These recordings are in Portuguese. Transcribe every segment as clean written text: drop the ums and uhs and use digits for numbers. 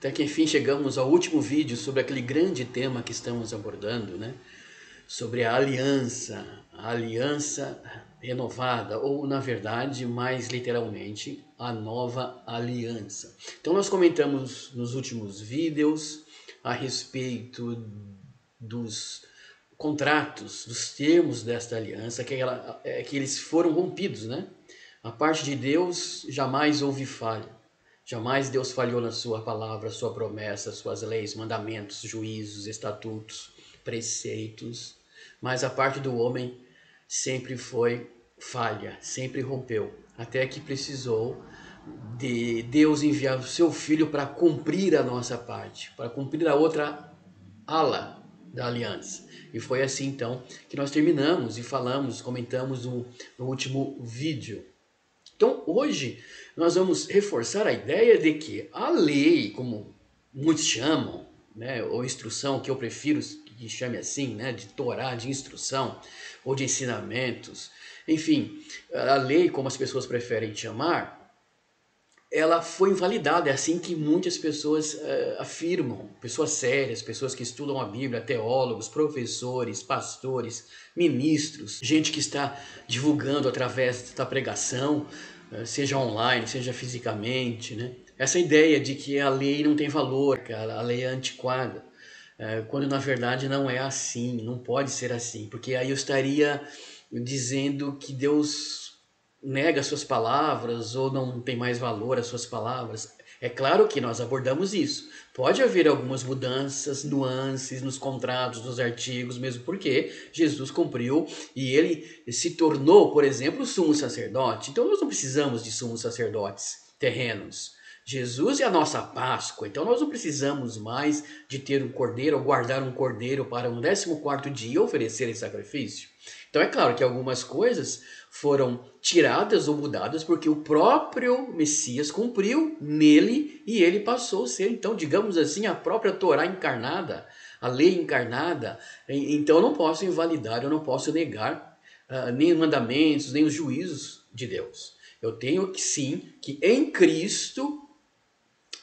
Até que enfim chegamos ao último vídeo sobre aquele grande tema que estamos abordando, né? Sobre a aliança renovada, ou na verdade, mais literalmente, a nova aliança. Então nós comentamos nos últimos vídeos a respeito dos contratos, dos termos desta aliança, que eles foram rompidos, né? A parte de Deus jamais houve falha. Jamais Deus falhou na sua palavra, sua promessa, suas leis, mandamentos, juízos, estatutos, preceitos. Mas a parte do homem sempre foi falha, sempre rompeu. Até que precisou de Deus enviar o seu Filho para cumprir a nossa parte, para cumprir a outra ala da aliança. E foi assim então que nós terminamos e falamos, comentamos no último vídeo. Então hoje nós vamos reforçar a ideia de que a lei, como muitos chamam, né, ou instrução, que eu prefiro que chame assim, né, de Torá, de instrução, ou de ensinamentos, enfim, a lei, como as pessoas preferem chamar, ela foi invalidada, é assim que muitas pessoas afirmam, pessoas sérias, pessoas que estudam a Bíblia, teólogos, professores, pastores, ministros, gente que está divulgando através da pregação, seja online, seja fisicamente, né? Essa ideia de que a lei não tem valor, que a lei é antiquada, quando na verdade não é assim, não pode ser assim, porque aí eu estaria dizendo que Deus nega suas palavras ou não tem mais valor as suas palavras. É claro que nós abordamos isso. Pode haver algumas mudanças, nuances nos contratos, nos artigos, mesmo porque Jesus cumpriu e ele se tornou, por exemplo, sumo sacerdote. Então nós não precisamos de sumos sacerdotes terrenos. Jesus é a nossa Páscoa, então nós não precisamos mais de ter um cordeiro ou guardar um cordeiro para um 14º dia oferecer em sacrifício. Então é claro que algumas coisas foram tiradas ou mudadas porque o próprio Messias cumpriu nele e ele passou a ser, então, digamos assim, a própria Torá encarnada, a lei encarnada. Então eu não posso invalidar, eu não posso negar nem os mandamentos, nem os juízos de Deus. Eu tenho que sim, que em Cristo,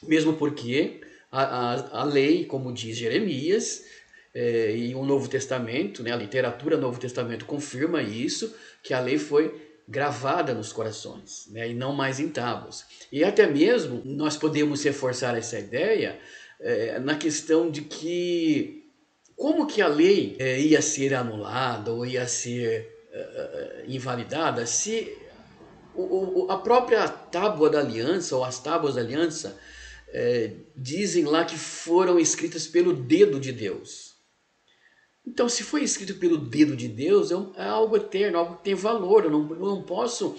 mesmo porque a lei, como diz Jeremias, e o Novo Testamento, né, a literatura do Novo Testamento confirma isso, que a lei foi gravada nos corações, né, e não mais em tábuas. E até mesmo nós podemos reforçar essa ideia na questão de que como que a lei ia ser anulada ou ia ser invalidada se a própria tábua da aliança ou as tábuas da aliança dizem lá que foram escritas pelo dedo de Deus. Então, se foi escrito pelo dedo de Deus, é algo eterno, algo que tem valor. Eu não posso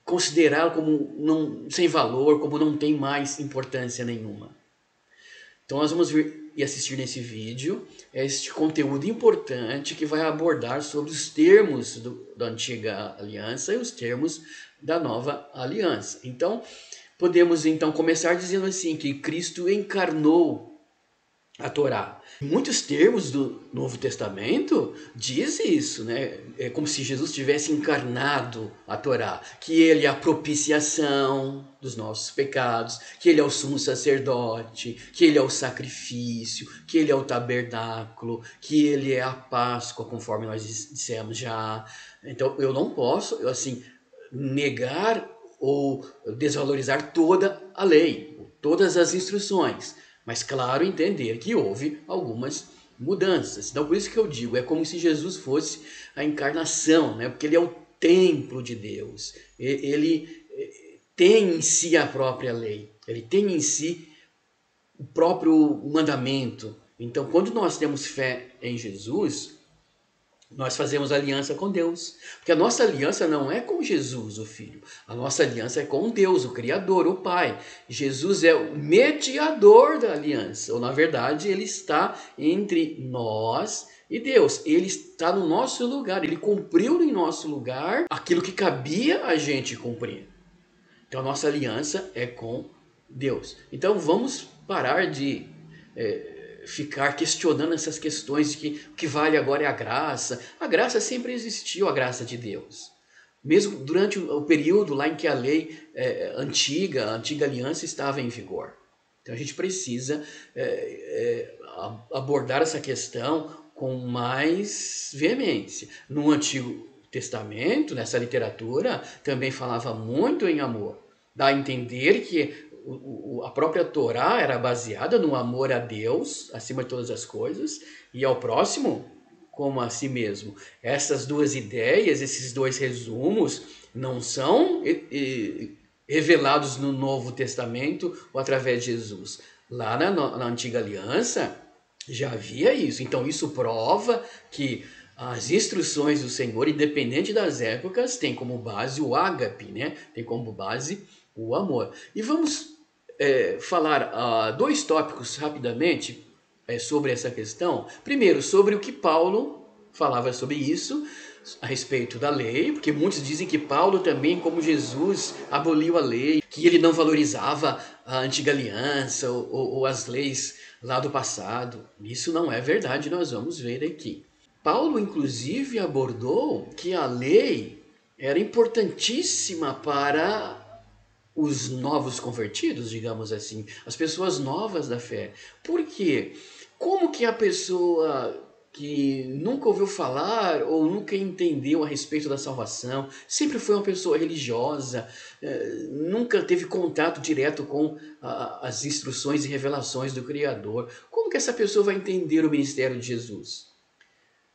considerá-lo como sem valor, como não tem mais importância nenhuma. Então, nós vamos ver e assistir nesse vídeo este conteúdo importante que vai abordar sobre os termos da antiga aliança e os termos da nova aliança. Então, podemos então começar dizendo assim, que Cristo encarnou a Torá. Muitos termos do Novo Testamento diz isso, né? É como se Jesus tivesse encarnado a Torá, que ele é a propiciação dos nossos pecados, que ele é o sumo sacerdote, que ele é o sacrifício, que ele é o tabernáculo, que ele é a Páscoa, conforme nós dissemos já. Então eu não posso, negar ou desvalorizar toda a lei, todas as instruções. Mas, claro, entender que houve algumas mudanças. Então, por isso que eu digo, é como se Jesus fosse a encarnação, né? Porque ele é o templo de Deus. Ele tem em si a própria lei. Ele tem em si o próprio mandamento. Então, quando nós temos fé em Jesus, nós fazemos aliança com Deus. Porque a nossa aliança não é com Jesus, o Filho. A nossa aliança é com Deus, o Criador, o Pai. Jesus é o mediador da aliança. Ou, na verdade, ele está entre nós e Deus. Ele está no nosso lugar. Ele cumpriu em nosso lugar aquilo que cabia a gente cumprir. Então, a nossa aliança é com Deus. Então, vamos parar de ficar questionando essas questões de que o que vale agora é a graça. A graça sempre existiu, a graça de Deus. Mesmo durante o período lá em que a lei a antiga aliança estava em vigor. Então a gente precisa abordar essa questão com mais veemência. No Antigo Testamento, nessa literatura, também falava muito em amor. Dá a entender que a própria Torá era baseada no amor a Deus, acima de todas as coisas, e ao próximo como a si mesmo. Essas duas ideias, esses dois resumos, não são revelados no Novo Testamento ou através de Jesus. Lá na Antiga Aliança já havia isso. Então isso prova que as instruções do Senhor, independente das épocas, tem como base o ágape, né? Tem como base o amor. E vamos falar dois tópicos rapidamente sobre essa questão. Primeiro, sobre o que Paulo falava sobre isso, a respeito da lei, porque muitos dizem que Paulo também, como Jesus, aboliu a lei, que ele não valorizava a antiga aliança ou as leis lá do passado. Isso não é verdade, nós vamos ver aqui. Paulo, inclusive, abordou que a lei era importantíssima para os novos convertidos, digamos assim, as pessoas novas da fé. Por quê? Como que a pessoa que nunca ouviu falar ou nunca entendeu a respeito da salvação, sempre foi uma pessoa religiosa, nunca teve contato direto com as instruções e revelações do Criador, como que essa pessoa vai entender o ministério de Jesus?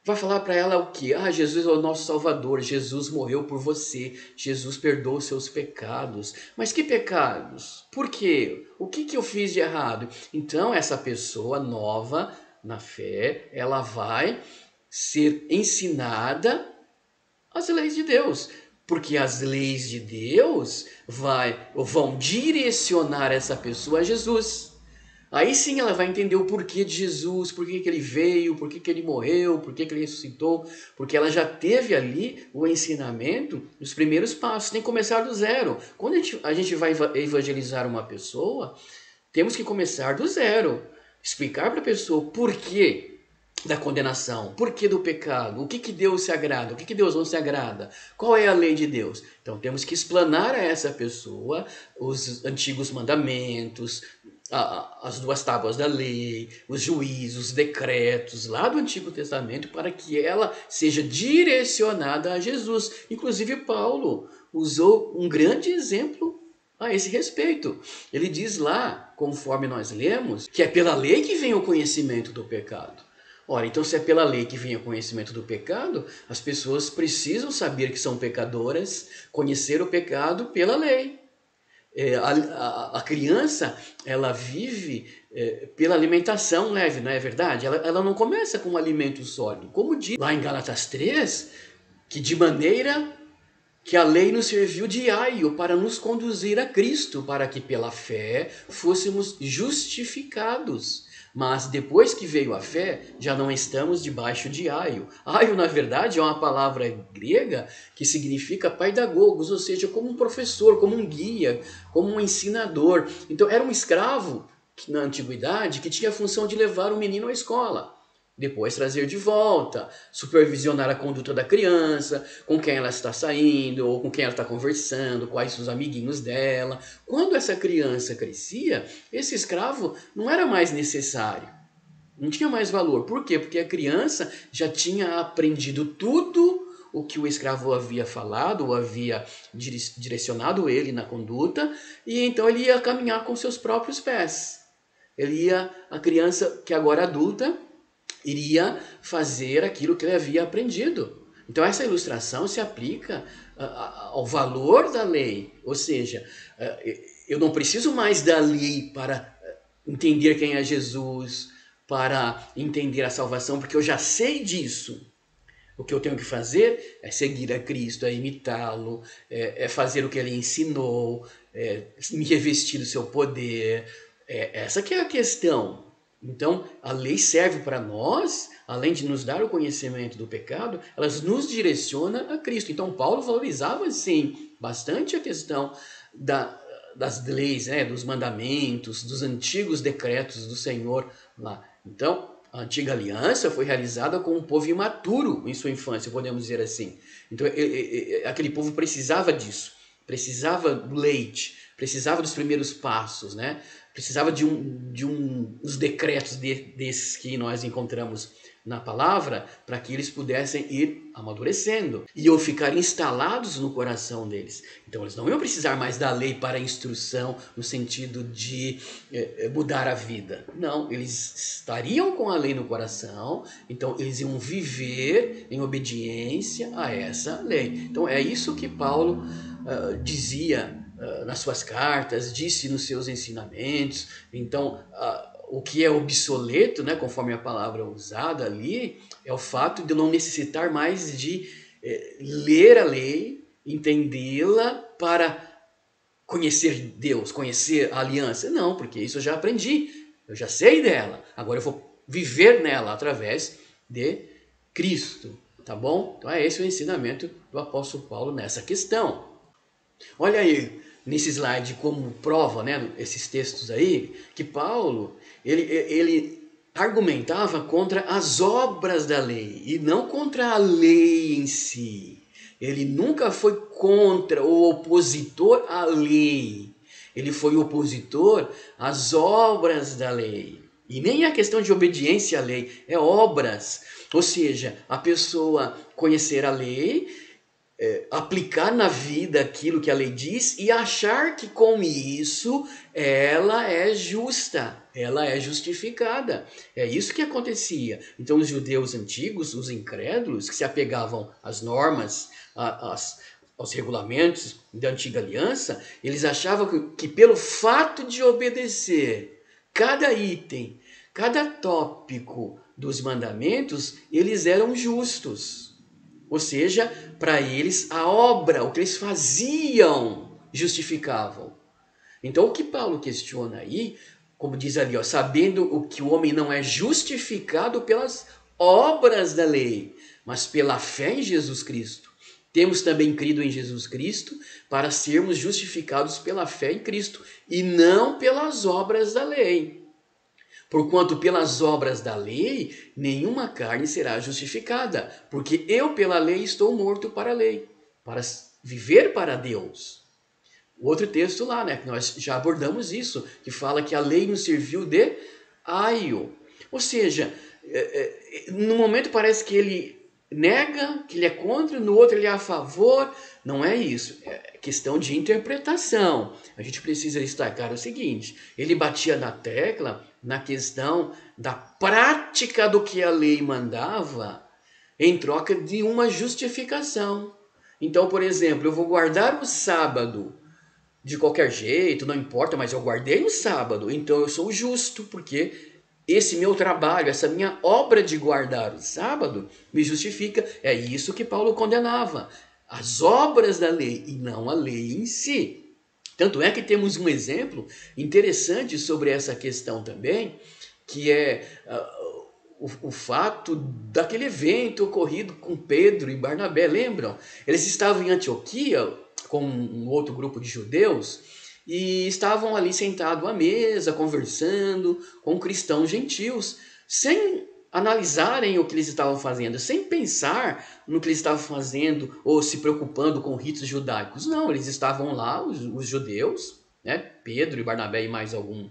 Vai falar para ela o quê? Ah, Jesus é o nosso Salvador, Jesus morreu por você, Jesus perdoou seus pecados. Mas que pecados? Por quê? O que eu fiz de errado? Então essa pessoa nova na fé, ela vai ser ensinada as leis de Deus. Porque as leis de Deus vão direcionar essa pessoa a Jesus. Aí sim ela vai entender o porquê de Jesus, por que ele veio, por que ele morreu, por que ele ressuscitou, porque ela já teve ali o ensinamento dos primeiros passos, tem que começar do zero. Quando a gente vai evangelizar uma pessoa, temos que começar do zero, explicar para a pessoa o porquê da condenação, porquê do pecado, o que Deus se agrada, o que Deus não se agrada, qual é a lei de Deus. Então temos que explanar a essa pessoa os antigos mandamentos, as duas tábuas da lei, os juízos, os decretos lá do Antigo Testamento, para que ela seja direcionada a Jesus. Inclusive Paulo usou um grande exemplo a esse respeito. Ele diz lá, conforme nós lemos, que é pela lei que vem o conhecimento do pecado. Ora, então se é pela lei que vem o conhecimento do pecado, as pessoas precisam saber que são pecadoras, conhecer o pecado pela lei. A criança, ela vive pela alimentação leve, não é verdade? Ela não começa com um alimento sólido. Como diz lá em Gálatas 3, que de maneira que a lei nos serviu de aio para nos conduzir a Cristo, para que pela fé fôssemos justificados. Mas depois que veio a fé, já não estamos debaixo de aio. Aio, na verdade, é uma palavra grega que significa paidagogos, ou seja, como um professor, como um guia, como um ensinador. Então era um escravo na antiguidade que tinha a função de levar o menino à escola. Depois trazer de volta, supervisionar a conduta da criança, com quem ela está saindo, ou com quem ela está conversando, quais os amiguinhos dela. Quando essa criança crescia, esse escravo não era mais necessário, não tinha mais valor. Por quê? Porque a criança já tinha aprendido tudo o que o escravo havia falado, ou havia direcionado ele na conduta, e então ele ia caminhar com seus próprios pés. A criança que agora é adulta, iria fazer aquilo que ele havia aprendido. Então essa ilustração se aplica ao valor da lei, ou seja, eu não preciso mais da lei para entender quem é Jesus, para entender a salvação, porque eu já sei disso. O que eu tenho que fazer é seguir a Cristo, é imitá-lo, é fazer o que ele ensinou, me revestir do seu poder. Essa que é a questão. Então, a lei serve para nós, além de nos dar o conhecimento do pecado, ela nos direciona a Cristo. Então, Paulo valorizava, sim, bastante a questão das leis, dos mandamentos, dos antigos decretos do Senhor lá. Então, a antiga aliança foi realizada com um povo imaturo em sua infância, podemos dizer assim. Então, aquele povo precisava disso, precisava do leite, precisava dos primeiros passos, né? Precisava de uns decretos desses que nós encontramos na palavra, para que eles pudessem ir amadurecendo e ou ficar instalados no coração deles. Então eles não iam precisar mais da lei para instrução no sentido de mudar a vida. Não, eles estariam com a lei no coração, então eles iam viver em obediência a essa lei. Então é isso que Paulo dizia nas suas cartas, disse nos seus ensinamentos. Então o que é obsoleto, né, conforme a palavra usada ali, é o fato de eu não necessitar mais de ler a lei, entendê-la para conhecer Deus, conhecer a aliança. Não, porque isso eu já aprendi, eu já sei dela. Agora eu vou viver nela através de Cristo, tá bom? Então é esse o ensinamento do apóstolo Paulo nessa questão. Olha aí, nesse slide como prova, né, esses textos aí, que Paulo, ele argumentava contra as obras da lei e não contra a lei em si. Ele nunca foi contra ou opositor à lei. Ele foi opositor às obras da lei. E nem é questão de obediência à lei, é obras. Ou seja, a pessoa conhecer a lei, aplicar na vida aquilo que a lei diz e achar que com isso ela é justa, ela é justificada. É isso que acontecia. Então os judeus antigos, os incrédulos, que se apegavam às normas, aos regulamentos da antiga aliança, eles achavam que pelo fato de obedecer cada item, cada tópico dos mandamentos, eles eram justos. Ou seja, para eles a obra, o que eles faziam, justificavam. Então o que Paulo questiona aí, como diz ali, ó, sabendo o que o homem não é justificado pelas obras da lei, mas pela fé em Jesus Cristo. Temos também crido em Jesus Cristo para sermos justificados pela fé em Cristo e não pelas obras da lei. Porquanto pelas obras da lei, nenhuma carne será justificada, porque eu pela lei estou morto para a lei, para viver para Deus. O outro texto lá, né, que nós já abordamos isso, que fala que a lei nos serviu de aio. Ou seja, no momento parece que ele nega, que ele é contra, no outro ele é a favor. Não é isso, é questão de interpretação. A gente precisa destacar o seguinte, ele batia na tecla na questão da prática do que a lei mandava em troca de uma justificação. Então, por exemplo, eu vou guardar o sábado de qualquer jeito, não importa, mas eu guardei o sábado, então eu sou justo, porque esse meu trabalho, essa minha obra de guardar o sábado me justifica. É isso que Paulo condenava, as obras da lei e não a lei em si. Tanto é que temos um exemplo interessante sobre essa questão também, que é o fato daquele evento ocorrido com Pedro e Barnabé, lembram? Eles estavam em Antioquia com um outro grupo de judeus e estavam ali sentados à mesa, conversando com cristãos gentios, sem analisarem o que eles estavam fazendo, sem pensar no que eles estavam fazendo ou se preocupando com ritos judaicos. Não, eles estavam lá, os judeus, né? Pedro e Barnabé e mais algum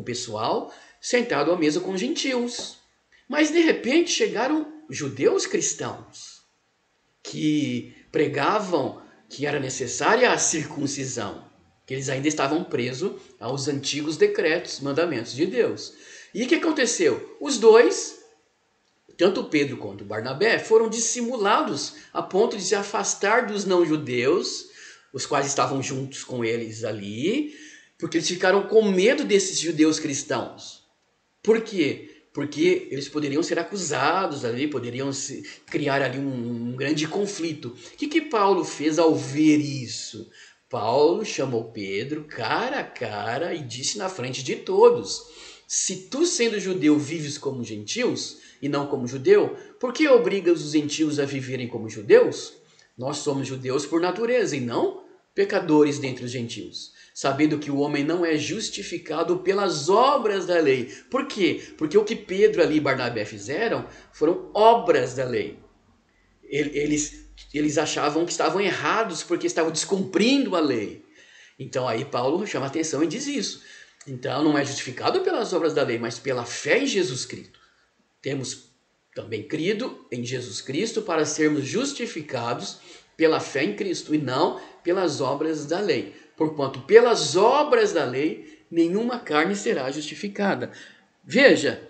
pessoal, sentado à mesa com gentios. Mas de repente chegaram judeus cristãos que pregavam que era necessária a circuncisão, que eles ainda estavam presos aos antigos decretos, mandamentos de Deus. E o que aconteceu? Os dois, tanto Pedro quanto Barnabé, foram dissimulados a ponto de se afastar dos não-judeus, os quais estavam juntos com eles ali, porque eles ficaram com medo desses judeus cristãos. Por quê? Porque eles poderiam ser acusados ali, poderiam criar ali um grande conflito. O que Paulo fez ao ver isso? Paulo chamou Pedro cara a cara e disse na frente de todos: se tu, sendo judeu, vives como gentios e não como judeu, por que obrigas os gentios a viverem como judeus? Nós somos judeus por natureza e não pecadores dentre os gentios, sabendo que o homem não é justificado pelas obras da lei. Por quê? Porque o que Pedro ali e Barnabé fizeram foram obras da lei. Eles achavam que estavam errados porque estavam descumprindo a lei. Então aí Paulo chama atenção e diz isso. Então não é justificado pelas obras da lei, mas pela fé em Jesus Cristo. Temos também crido em Jesus Cristo para sermos justificados pela fé em Cristo e não pelas obras da lei. Porquanto pelas obras da lei nenhuma carne será justificada. Veja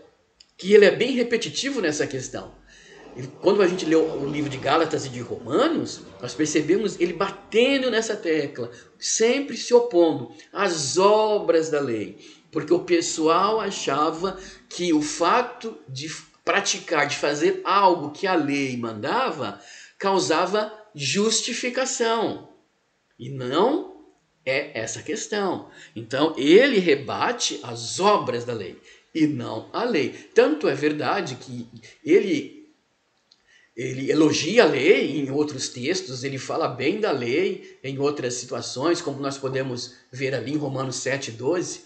que ele é bem repetitivo nessa questão. Quando a gente lê o livro de Gálatas e de Romanos, nós percebemos ele batendo nessa tecla, sempre se opondo às obras da lei, porque o pessoal achava que o fato de praticar, de fazer algo que a lei mandava, causava justificação. E não é essa a questão. Então ele rebate as obras da lei e não a lei. Tanto é verdade que ele elogia a lei em outros textos, ele fala bem da lei em outras situações, como nós podemos ver ali em Romanos 7,12.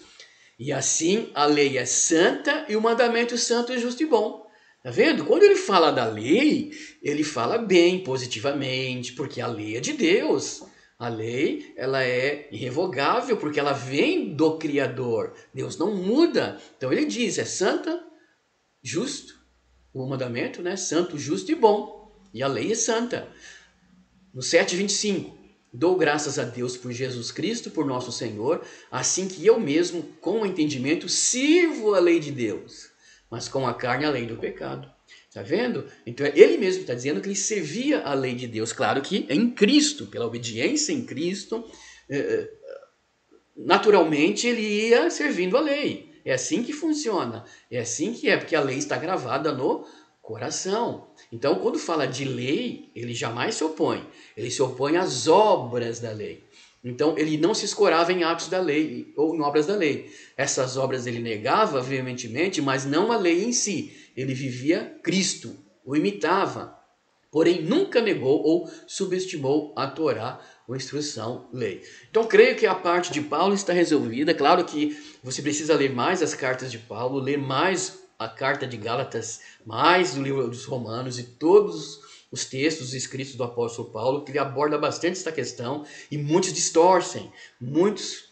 E assim a lei é santa e o mandamento santo, justo e bom. Tá vendo? Quando ele fala da lei, ele fala bem, positivamente, porque a lei é de Deus. A lei, ela é irrevogável, porque ela vem do Criador. Deus não muda. Então ele diz, é santa, justo, o mandamento, né? Santo, justo e bom. E a lei é santa. No 7,25, dou graças a Deus por Jesus Cristo, por nosso Senhor, assim que eu mesmo, com o entendimento, sirvo a lei de Deus, mas com a carne a lei do pecado. Está vendo? Então ele mesmo está dizendo que ele servia a lei de Deus. Claro que em Cristo, pela obediência em Cristo, naturalmente ele ia servindo a lei. É assim que funciona. É assim que é, porque a lei está gravada no coração. Então, quando fala de lei, ele jamais se opõe. Ele se opõe às obras da lei. Então, ele não se escorava em atos da lei ou em obras da lei. Essas obras ele negava veementemente, mas não a lei em si. Ele vivia Cristo, o imitava. Porém, nunca negou ou subestimou a Torá, ou instrução, lei. Então, creio que a parte de Paulo está resolvida. Claro que você precisa ler mais as cartas de Paulo, ler mais a carta de Gálatas, mais o livro dos Romanos e todos os textos escritos do apóstolo Paulo, que ele aborda bastante essa questão e muitos distorcem, muitos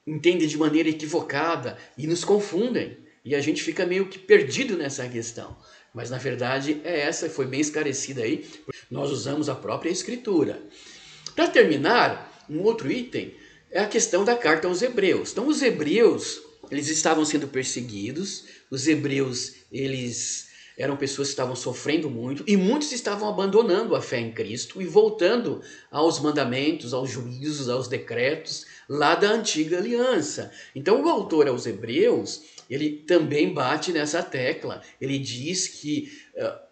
entendem de maneira equivocada e nos confundem. E a gente fica meio que perdido nessa questão. Mas na verdade é essa, foi bem esclarecida aí. Nós usamos a própria escritura. Para terminar, um outro item é a questão da carta aos hebreus. Então os hebreus, eles estavam sendo perseguidos. Os hebreus, eles eram pessoas que estavam sofrendo muito. E muitos estavam abandonando a fé em Cristo e voltando aos mandamentos, aos juízos, aos decretos lá da antiga aliança. Então o autor aos hebreus, ele também bate nessa tecla. Ele diz que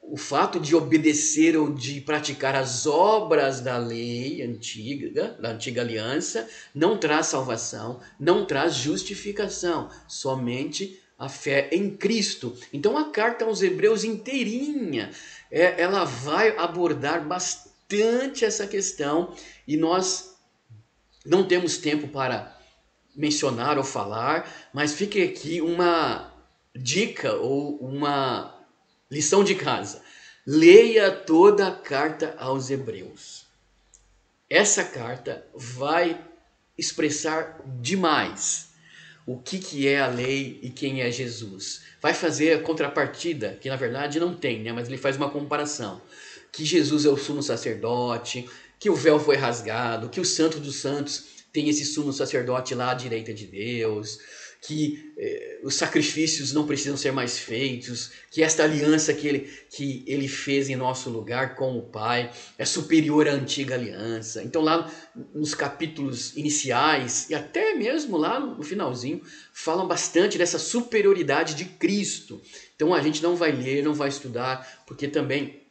o fato de obedecer ou de praticar as obras da lei antiga, da antiga aliança, não traz salvação, não traz justificação, somente a fé em Cristo. Então a carta aos hebreus inteirinha, ela vai abordar bastante essa questão e nós não temos tempo para mencionar ou falar, mas fique aqui uma dica ou uma lição de casa. Leia toda a carta aos hebreus. Essa carta vai expressar demais o que é a lei e quem é Jesus. Vai fazer a contrapartida, que na verdade não tem, né? Mas ele faz uma comparação. Que Jesus é o sumo sacerdote, que o véu foi rasgado, que o Santo dos Santos tem esse sumo sacerdote lá à direita de Deus, que os sacrifícios não precisam ser mais feitos, que esta aliança que ele fez em nosso lugar com o Pai é superior à antiga aliança. Então lá nos capítulos iniciais e até mesmo lá no finalzinho, falam bastante dessa superioridade de Cristo. Então a gente não vai ler, não vai estudar, porque também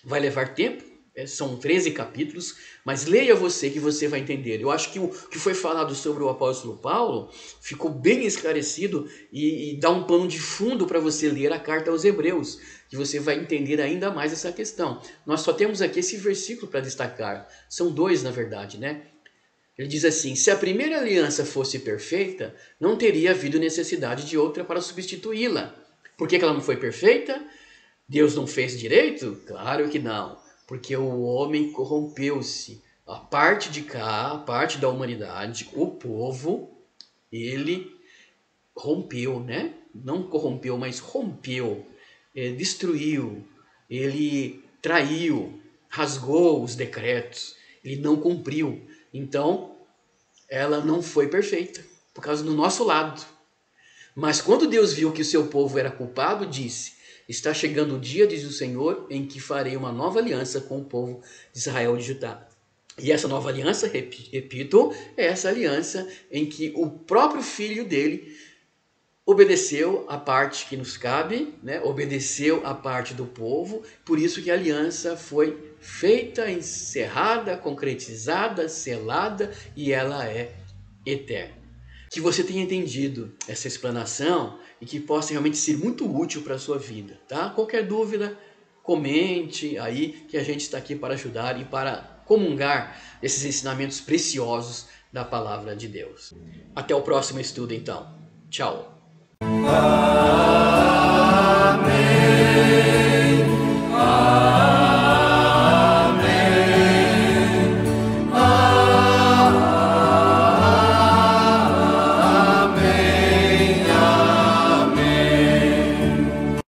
vai levar tempo. São 13 capítulos, mas leia você que você vai entender. Eu acho que o que foi falado sobre o apóstolo Paulo ficou bem esclarecido e dá um pano de fundo para você ler a carta aos hebreus, que você vai entender ainda mais essa questão. Nós só temos aqui esse versículo para destacar. São dois, na verdade, né? Ele diz assim: se a primeira aliança fosse perfeita, não teria havido necessidade de outra para substituí-la. Por que ela não foi perfeita? Deus não fez direito? Claro que não. Porque o homem corrompeu-se A parte de cá, a parte da humanidade, o povo, ele rompeu, né? Não corrompeu, mas rompeu, destruiu, ele traiu, rasgou os decretos, ele não cumpriu. Então, ela não foi perfeita, por causa do nosso lado. Mas quando Deus viu que o seu povo era culpado, disse: está chegando o dia, diz o Senhor, em que farei uma nova aliança com o povo de Israel e de Judá. E essa nova aliança, repito, é essa aliança em que o próprio filho dele obedeceu a parte que nos cabe, né? Obedeceu a parte do povo, por isso que a aliança foi feita, encerrada, concretizada, selada e ela é eterna. Que você tenha entendido essa explanação e que possa realmente ser muito útil para a sua vida, tá? Qualquer dúvida, comente aí que a gente está aqui para ajudar e para comungar esses ensinamentos preciosos da palavra de Deus. Até o próximo estudo então. Tchau.